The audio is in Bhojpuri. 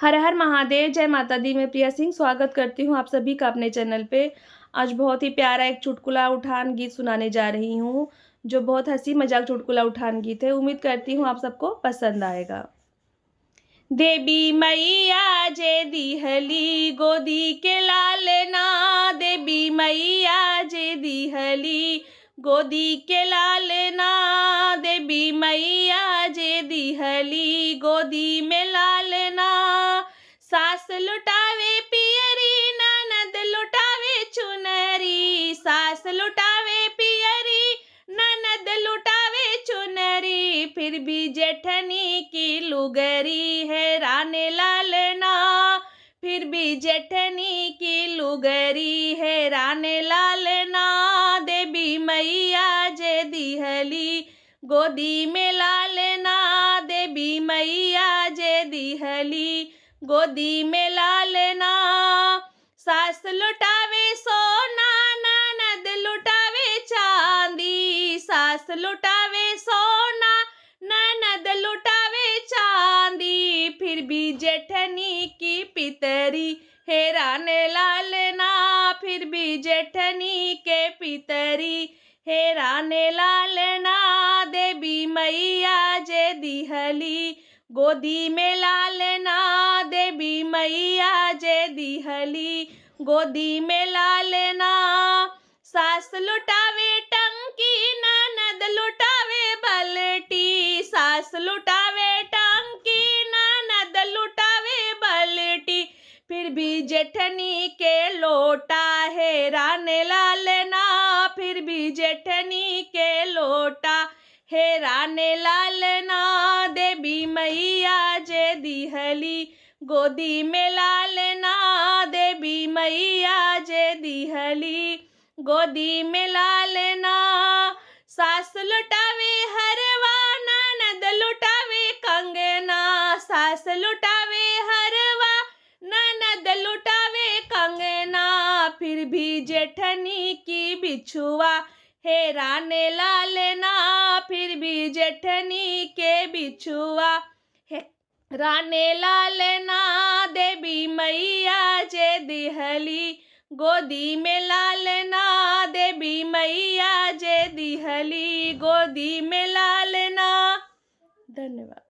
हर हर महादेव, जय माता दी। मैं प्रिया सिंह स्वागत करती हूँ आप सभी का अपने चैनल पे। आज बहुत ही प्यारा एक चुटकुला उठान गीत सुनाने जा रही हूँ, जो बहुत हंसी मजाक चुटकुला उठान गीत है। उम्मीद करती हूँ आप सबको पसंद आएगा। देवी मैया जे दिहली गोदी के लालना, देवी मैया जे दिहली गोदी के लालना, देवी मैया जे दिहली गोदी में लालना। सास लुटावे पियरी, ननद लुटावे चुनरी, सास लुटावे पियरी, ननद लुटावे चुनरी, फिर भी जेठनी की लुगरी है राने लालना, फिर भी जेठनी की लुगरी है राने लालना। देवी मैया जे दिहली गोदी में लालना, देवी मैया जे दिहली गोदी में लालना। सास लुटावे सोना, ननद लुटावे चांदी, सास लुटावे सोना, ननद लुटावे चांदी, फिर भी जेठनी की पितरी है राने लालना, फिर भी जेठनी के पितरी है राने लालना। देवी मैया जे दिहली गोदी में लालना, देवी मैया जे दिहली गोदी में लालना। सास लुटावे टंकी, ननद लुटावे बल्टी, सास लुटावे टंकी, ननद लुटावे बल्टी, फिर भी जेठनी के लोटा है राने लालना, फिर भी जेठनी के लोटा है राने लालना। देवी मैया जे दिहली गोदी में लालना, देवी मैया जे दिहली गोदी में लालना। सास लुटावे हरवा, ननद लुटावे कंगना, सास लुटावे हरवा, ननद लुटावे कंगना, फिर भी जेठनी की बिछुआ है राने लालना, फिर भी जेठनी के बिछुआ है राने लालना। देवी मैया जे दिहली गोदी में लालना, देवी मैया जे दिहली गोदी में लालना। धन्यवाद।